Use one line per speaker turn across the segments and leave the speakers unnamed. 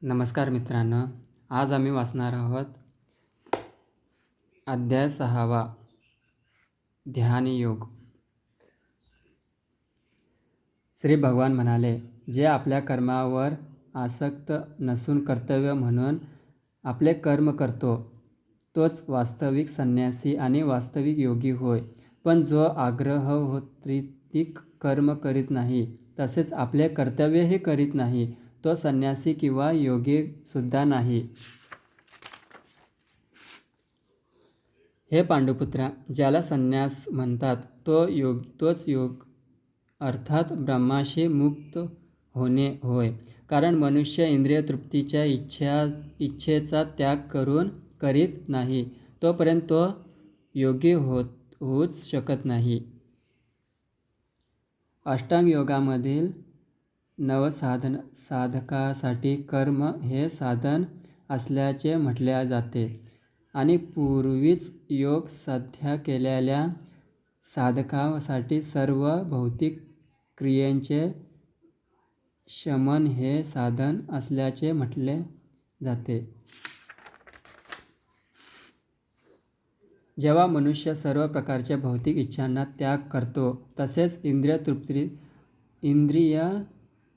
नमस्कार मित्रांनो, आज आम्ही वाचणार आहोत अध्याय 6 ध्यानयोग. श्री भगवान म्हणाले, जे आपल्या कर्मावर आसक्त नसून कर्तव्य म्हणून आपले कर्म करतो तोच वास्तविक संन्यासी आणि वास्तविक योगी होय. पण जो आग्रहहोत्रिक कर्म करीत नाही तसेच आपले कर्तव्यही करीत नाही तो संन्यासी किंवा योगी सुद्धा नाही. हे पांडुपुत्रा, ज्याला संन्यास म्हणतात तोच योग अर्थात ब्रह्माशी मुक्त होणे होय. कारण मनुष्य इंद्रिय तृप्तीच्या इच्छेचा त्याग करीत नाही तोपर्यंत तो योगी होऊच शकत नाही. अष्टांग योगामधील नवसाधकासाठी कर्म हे साधन असल्याचे म्हटले जाते आणि पूर्वीच योग साध्य केलेल्या साधकासाठी सर्व भौतिक क्रियांचे शमन हे साधन असल्याचे म्हटले जाते. जेव्हा मनुष्य सर्व प्रकारच्या भौतिक इच्छांना त्याग करतो तसेच इंद्रिय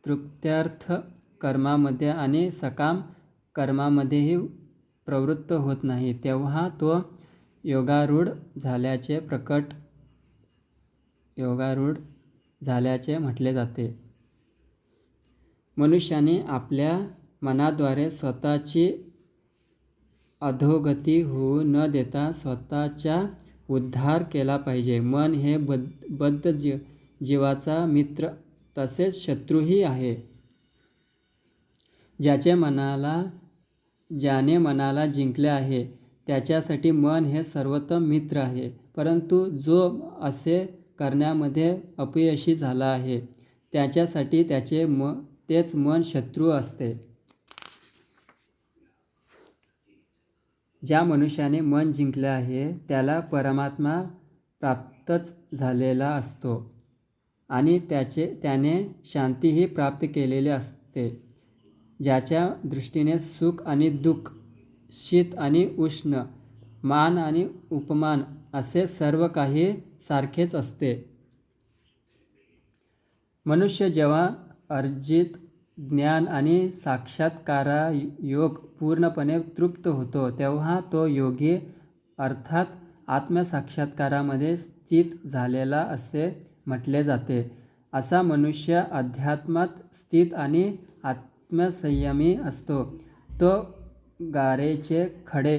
तृप्त्यार्थ कर्मामध्ये आणि सकाम कर्मामध्येही प्रवृत्त होत नाही तेव्हा तो योगारूढ झाल्याचे म्हटले जाते. मनुष्याने आपल्या मनाद्वारे स्वतःची अधोगती होऊ न देता स्वतःचा उद्धार केला पाहिजे. मन हे बद्ध जीवाचा मित्र तसेच शत्रूही आहे. ज्याने मनाला जिंकले आहे त्याच्यासाठी मन हे सर्वोत्तम मित्र आहे. परंतु जो असे करण्यामध्ये अपयशी झाला आहे त्याच्यासाठी तेच मन शत्रू असते. ज्या मनुष्याने मन जिंकले आहे त्याला परमात्मा प्राप्तच झालेला असतो आणि त्याने शांतीही प्राप्त केलेली असते. ज्याच्या दृष्टीने सुख आणि दुःख, शीत आणि उष्ण, मान आणि उपमान असे सर्व काही सारखेच असते. मनुष्य जेव्हा अर्जित ज्ञान आणि साक्षात्कारयोग पूर्णपणे तृप्त होतो तेव्हा तो योगी अर्थात आत्मसाक्षात्कारामध्ये स्थित झालेला असे म्हटले जाते. असा मनुष्य अध्यात्मात स्थित आणि आत्मसंयमी असतो. तो गारेचे खडे,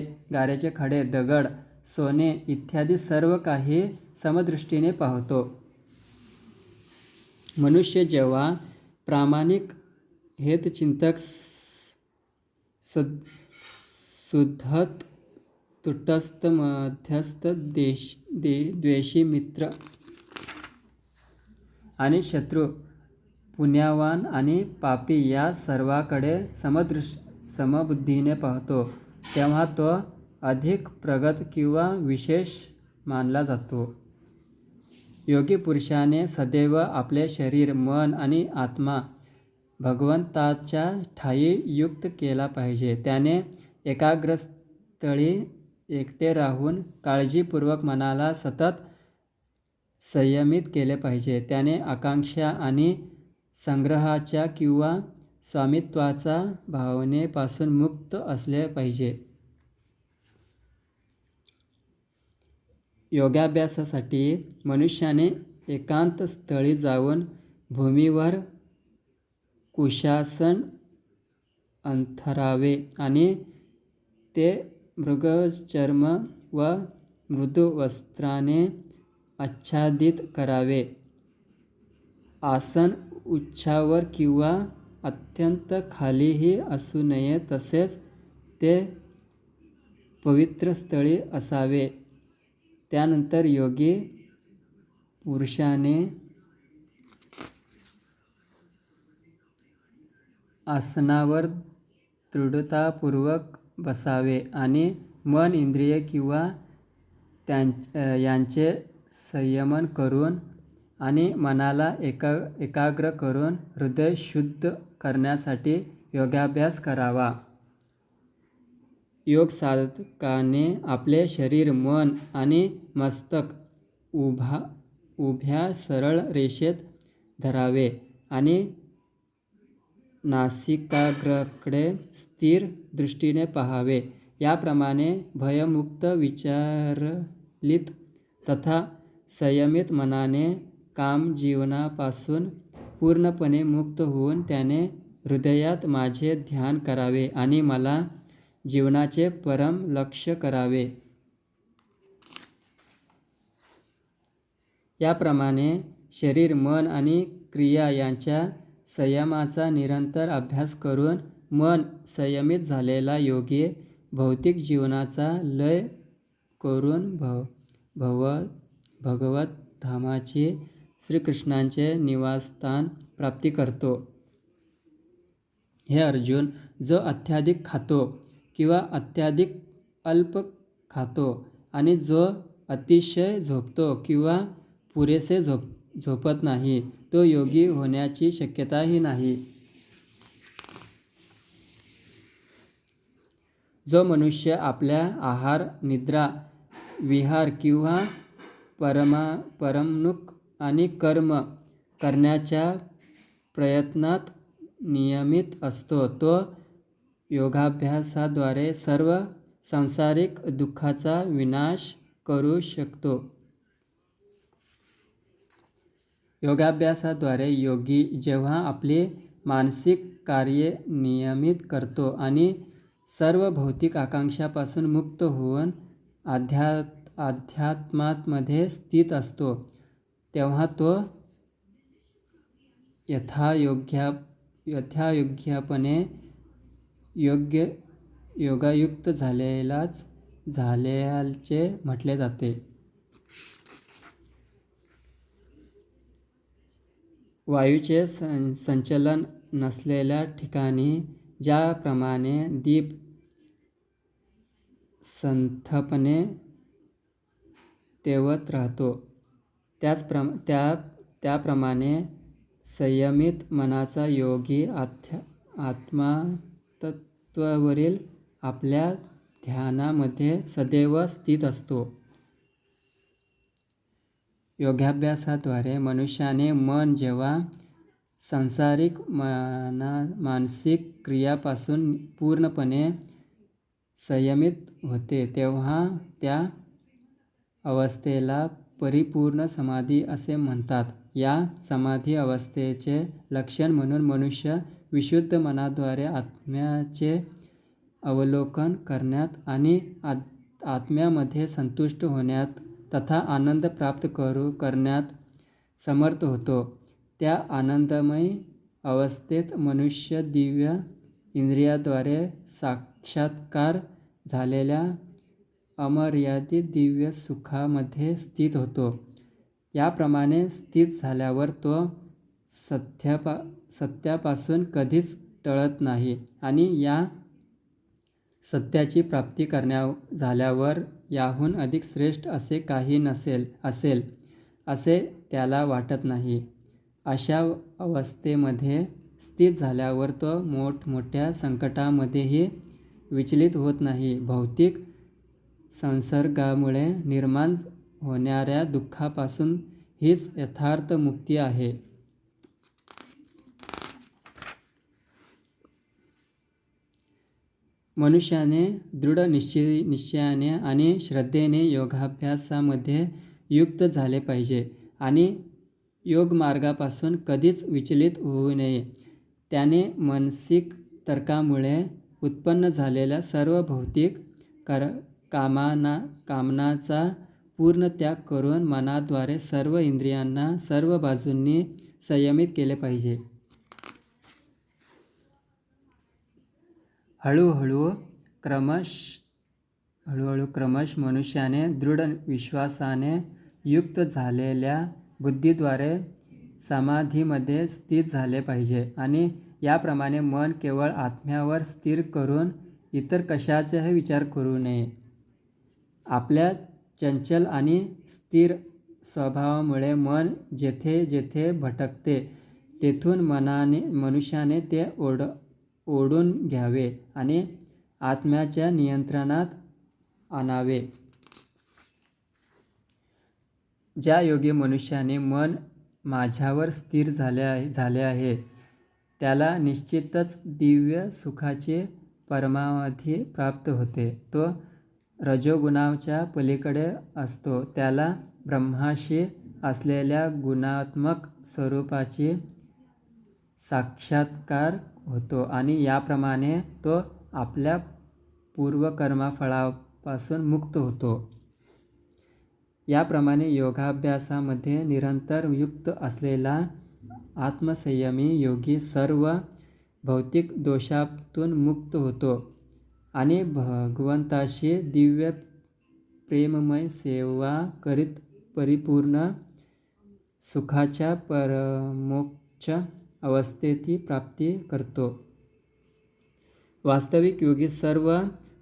दगड, सोने इत्यादी सर्व काही समदृष्टीने पाहतो. मनुष्य जेव्हा प्रामाणिक हितचिंतक, सुहृद, तटस्थ, मध्यस्थ, द्वेषी, मित्र आणि शत्रू, पुण्यवान आणि पापी या सर्वांकडे समबुद्धीने पाहतो तेव्हा तो अधिक प्रगत किंवा विशेष मानला जातो. योगी पुरुषाने सदैव आपले शरीर, मन आणि आत्मा भगवंताच्या ठायी युक्त केला पाहिजे. त्याने एकाग्रस्थळी एकटे राहून काळजीपूर्वक मनाला सतत संयमित केले पाहिजे. त्याने आकांक्षा आणि संग्रहाच्या किंवा स्वामित्वाच्या भावनेपासून मुक्त असले पाहिजे. योगाभ्यासासाठी मनुष्याने एकांत स्थळी जाऊन भूमीवर कुशासन अंथरावे आणि ते मृगचर्म व मृदू वस्त्राने आच्छादित करावे. आसन उंचावर किंवा अत्यंत खालीही असू नये तसेच ते पवित्र स्थळी असावे. त्यानंतर योगी पुरुषाने आसनावर दृढतापूर्वक बसावे आणि मन, इंद्रिय किंवा यांचे संयमन करून आणि मनाला एकाग्र करून हृदय शुद्ध करण्यासाठी योगाभ्यास करावा. योग साधकाने आपले शरीर, मन आणि मस्तक उभ्या सरळ रेषेत धरावे आणि नासिकाग्राकडे स्थिर दृष्टीने पाहावे. याप्रमाणे भयमुक्त, विचलित तथा संयमित मनाने कामजीवनापासून पूर्णपणे मुक्त होऊन त्याने हृदयात माझे ध्यान करावे आणि मला जीवनाचे परम लक्ष्य करावे. याप्रमाणे शरीर, मन आणि क्रिया यांच्या संयमाचा निरंतर अभ्यास करून मन संयमित झालेला योगी भौतिक जीवनाचा लय करून भगवत धामाची, श्रीकृष्णांचे निवासस्थान प्राप्ती करतो. हे अर्जुन, जो अत्याधिक खातो किंवा अत्याधिक अल्प खातो आणि जो अतिशय झोपतो किंवा पुरेसे झोपत नाही, तो योगी होण्याची शक्यताही नाही. जो मनुष्य आपल्या आहार, निद्रा, विहार किंवा करमणूक आणि कर्म करण्याच्या प्रयत्नात नियमित असतो, तो योगाभ्यासाद्वारे सर्व सांसारिक दुःखाचा विनाश करू शकतो. योगाभ्यासाद्वारे योगी जेव्हा आपली मानसिक कार्ये नियमित करतो आणि सर्व भौतिक आकांक्षापासून मुक्त होऊन अध्यात्मामध्ये स्थित असतो, तेव्हा तो यथायोग्यपणे योगायुक्त झाल्याचे म्हटले जाते. वायूचे संचलन नसलेल्या ठिकाणी ज्याप्रमाणे दीप संथपणे तेवत राहतो, त्याप्रमाणे संयमित मनाचा योगी आत्मतत्त्वावरील आपल्या ध्यानामध्ये सदैव स्थित असतो. योगाभ्यासाद्वारे मनुष्याने मन जेव्हा सांसारिक मानसिक क्रियापासून पूर्णपणे संयमित होते, तेव्हा त्या अवस्थेला परिपूर्ण समाधी असे म्हणतात. या समाधी अवस्थेचे लक्षण म्हणून मनुष्य विशुद्ध मनाद्वारे आत्म्याचे अवलोकन करण्यात आणि आत्म्यामध्ये संतुष्ट होण्यात तथा आनंद प्राप्त करण्यात समर्थ होतो. त्या आनंदमय अवस्थेत मनुष्य दिव्य इंद्रियाद्वारे साक्षात्कार झालेल्या अमर्यादित दिव्य सुखामध्ये स्थित होतो. याप्रमाणे स्थित झाल्यावर तो सत्यापासून कधीच टळत नाही आणि या सत्याची प्राप्ती झाल्यावर याहून अधिक श्रेष्ठ असे काही असेल असे त्याला वाटत नाही. अशा अवस्थेमध्ये स्थित झाल्यावर तो मोठमोठ्या संकटामध्येही विचलित होत नाही. भौतिक संसर्गामुळे निर्माण होणाऱ्या दुःखापासून हीच यथार्थ मुक्ती आहे. मनुष्याने दृढ निश्चयाने आणि श्रद्धेने योगाभ्यासामध्ये युक्त झाले पाहिजे आणि योगमार्गापासून कधीच विचलित होऊ नये. त्याने मानसिक तर्कामुळे उत्पन्न झालेल्या सर्व भौतिक कामनांचा पूर्ण त्याग करून मनाद्वारे सर्व इंद्रियांना सर्व बाजूंनी संयमित केले पाहिजे. हळूहळू क्रमश मनुष्याने दृढ विश्वासाने युक्त झालेल्या बुद्धीद्वारे समाधीमध्ये स्थित झाले पाहिजे आणि याप्रमाणे मन केवळ आत्म्यावर स्थिर करून इतर कशाचाही विचार करू नये. आपल्या चंचल आणि स्थिर स्वभावामुळे मन जेथे जेथे भटकते तेथून मनुष्याने ते ओढून घ्यावे आणि आत्म्याच्या नियंत्रणात आणावे. ज्या योगी मनुष्याने मन माझ्यावर स्थिर झाले आहे त्याला निश्चितच दिव्य सुखाचे परमावधी प्राप्त होते. तो रजोगुणाच्या पलीकडे असतो. त्याला ब्रह्माशी असलेल्या गुणात्मक स्वरूपाची साक्षात्कार होतो आणि याप्रमाणे तो आपल्या पूर्वकर्मफळापासून मुक्त होतो. याप्रमाणे योगाभ्यासामध्ये निरंतर युक्त असलेला आत्मसंयमी योगी सर्व भौतिक दोषातून मुक्त होतो आणि भगवंताशी दिव्य प्रेममय सेवा करीत परिपूर्ण सुखाच्या परमोच्च अवस्थेची प्राप्ती करतो. वास्तविक योगी सर्व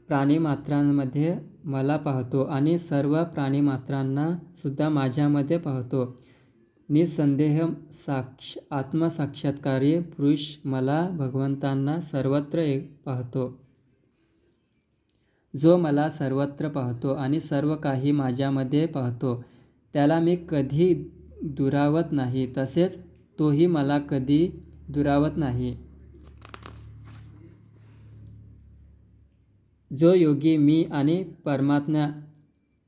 प्राणीमात्रांमध्ये मला पाहतो आणि सर्व प्राणीमात्रांना सुद्धा माझ्यामध्ये पाहतो. निसंदेह आत्मसाक्षात्कारी पुरुष मला भगवंतांना सर्वत्र पाहतो. जो मला सर्वत्र पाहतो आणि सर्व काही माझ्यामध्ये पाहतो त्याला मी कधी दुरावत नाही, तसेच तोही मला कधी दुरावत नाही. जो योगी मी आणि परमात्मा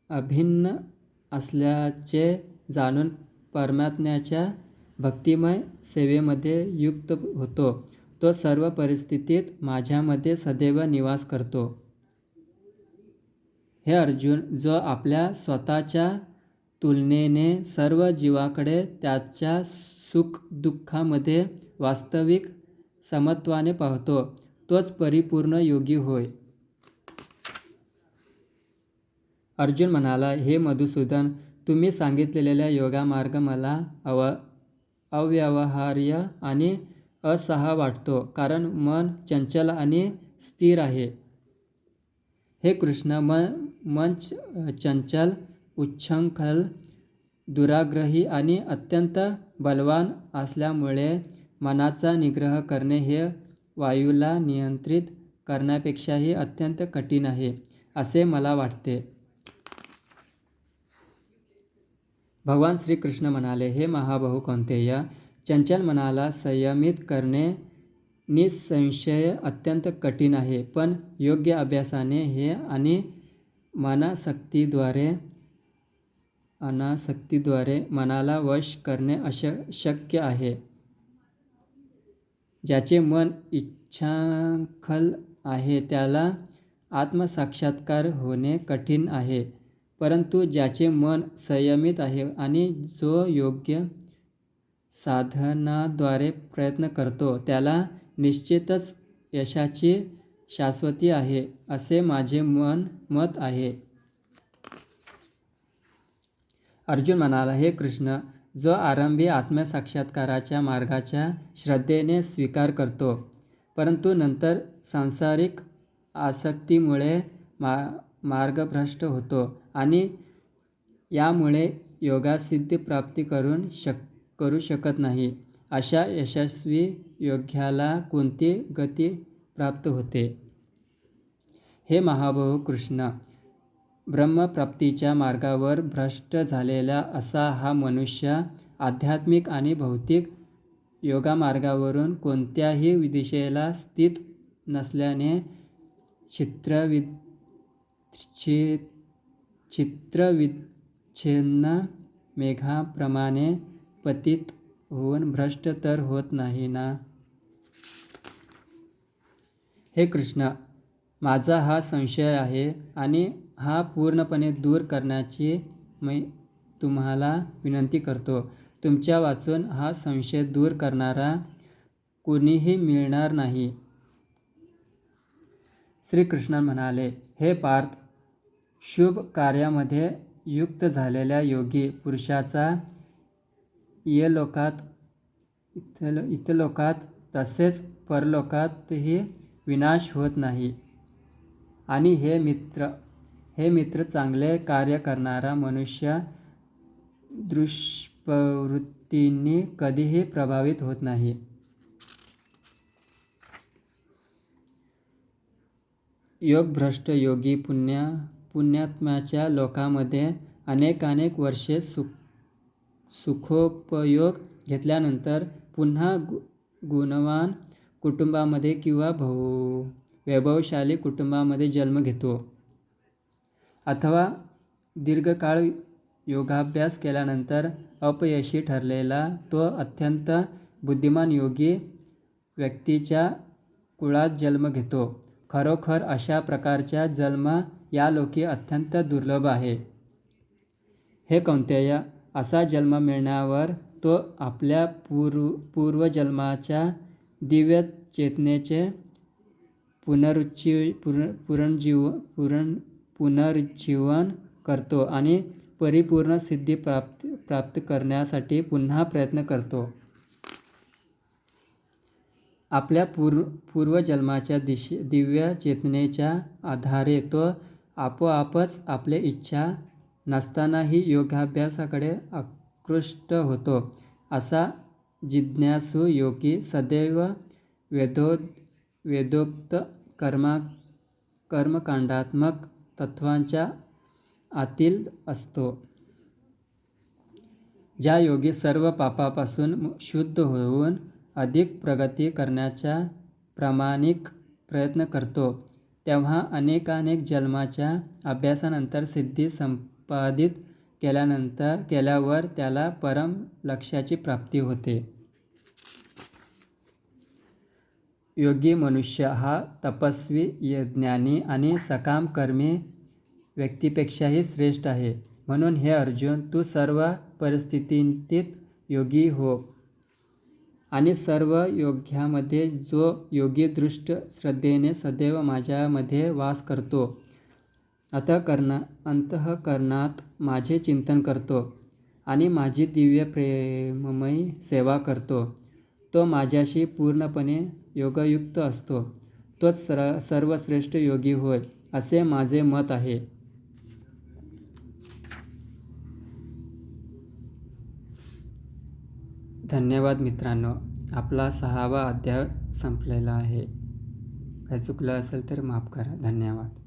अभिन्न असल्याचे जाणून परमात्म्याच्या भक्तिमय सेवेमध्ये युक्त होतो तो सर्व परिस्थितीत माझ्यामध्ये सदैव निवास करतो. हे अर्जुन, जो आपल्या स्वतःच्या तुलनेने सर्व जीवाकडे त्याच्या सुख-दुःखामध्ये वास्तविक समत्वाने पाहतो तोच परिपूर्ण योगी होय. अर्जुन म्हणाला, हे मधुसूदन, तुम्ही सांगितलेला योगामार्ग मला अव्यवहार्य आणि असह्य वाटतो, कारण मन चंचल आणि स्थिर आहे. हे कृष्ण, मन चंचल, उच्छृंखल, दुराग्रही आणि अत्यंत बलवान असल्यामुळे मनाचा निग्रह करणे हे वायूला नियंत्रित करण्यापेक्षाही अत्यंत कठीण आहे, असे मला वाटते. भगवान श्रीकृष्ण म्हणाले, हे महाबाहू कौंतेय, चंचल मनाला संयमित करणे निसंशय अत्यंत कठीण आहे, पण योग्य अभ्यासाने हे आणि अनासक्तीद्वारे मनाला वश करणे शक्य आहे. ज्याचे मन इच्छाखल आहे त्याला आत्मसाक्षात्कार होणे कठीण आहे, परंतु ज्याचे मन संयमित आहे आणि जो योग्य साधनाद्वारे प्रयत्न करतो त्याला निश्चितच यशाची शाश्वती आहे, असे माझे मत आहे. अर्जुन म्हणाला, हे कृष्ण, जो आरंभी आत्मसाक्षात्काराच्या मार्गाच्या श्रद्धेने स्वीकार करतो, परंतु नंतर सांसारिक आसक्तीमुळे मार्गभ्रष्ट होतो आणि यामुळे योगसिद्धी प्राप्ती करू शकत नाही, अशा यशस्वी योग्याला कोणती गती प्राप्त होते? हे महाबाहू कृष्ण, ब्रह्मप्राप्तीच्या मार्गावर भ्रष्ट झालेला असा हा मनुष्य आध्यात्मिक आणि भौतिक योगामार्गावरून कोणत्याही दिशेला स्थित नसल्याने चित्रविच्छिन्न मेघाप्रमाणे पतित होऊन भ्रष्ट तर होत नाही ना? हे कृष्ण, माझा हा संशय आहे आणि हा पूर्णपणे दूर करण्याची मी तुम्हाला विनंती करतो. तुमच्या वाचून हा संशय दूर करणारा कोणीही मिळणार नाही. श्रीकृष्ण म्हणाले, हे पार्थ, शुभ कार्यामध्ये युक्त झालेल्या योगी पुरुषाचा इहलोकात तसेच परलोकातही विनाश होत नाही. आणि हे मित्र, चांगले कार्य करणारा मनुष्य दुष्प्रवृत्तींनी कधीही प्रभावित होत नाही. योगभ्रष्ट योगी पुण्यात्म्याच्या लोकांमध्ये अनेक वर्षे सुखोपयोग घेतल्यानंतर पुन्हा गुणवान कुटुंबामध्ये किंवा वैभवशाली कुटुंबामध्ये जन्म घेतो. अथवा दीर्घकाळ योगाभ्यास केल्यानंतर अपयशी ठरलेला तो अत्यंत बुद्धिमान योगी व्यक्तीच्या कुळात जन्म घेतो. खरोखर अशा प्रकारचा जन्म यालोकी अत्यंत दुर्लभ आहे. हे कौंतेय, असा जन्म मिळण्यावर तो आपल्या पूर्वजन्माच्या दिव्य चेतनेचे पुनरुज्जीवन करतो आणि परिपूर्ण सिद्धी प्राप्त करण्यासाठी पुन्हा प्रयत्न करतो. आपल्या पूर्वजन्माच्या दिव्य चेतनेच्या आधारे तो आपोआपच आपले इच्छा नसतानाही योगाभ्यासाकडे आकृष्ट होतो. असा जिज्ञासू योगी सदैव वेदोक्त कर्मकांडात्मक तत्त्वांच्या आतील असतो. ज्या योगी सर्व पापापासून शुद्ध होऊन अधिक प्रगती करण्याचा प्रामाणिक प्रयत्न करतो, तेव्हा अनेक जन्माच्या अभ्यासानंतर सिद्धी संपादित केल्यावर त्याला परम लक्ष्याची प्राप्ती होते. योगी मनुष्य हा तपस्वी, ज्ञानी आणि सकाम कर्मी व्यक्तीपेक्षाही श्रेष्ठ आहे. म्हणून हे अर्जुन, तू सर्व परिस्थितीत योगी हो आणि सर्व योग्यामध्ये जो योगी दृष्ट श्रद्धेने सदैव माझ्यामध्ये वास करतो, अंतःकरणात माझे चिंतन करतो आणि माझी दिव्य प्रेममयी सेवा करतो, तो माझ्याशी पूर्णपणे योगयुक्त असतो, तोच सर्वश्रेष्ठ योगी होय, असे माझे मत आहे. धन्यवाद मित्रांनो. आपला 6वा अध्याय संपलेला आहे. काही चुकलं असेल तर माफ करा. धन्यवाद.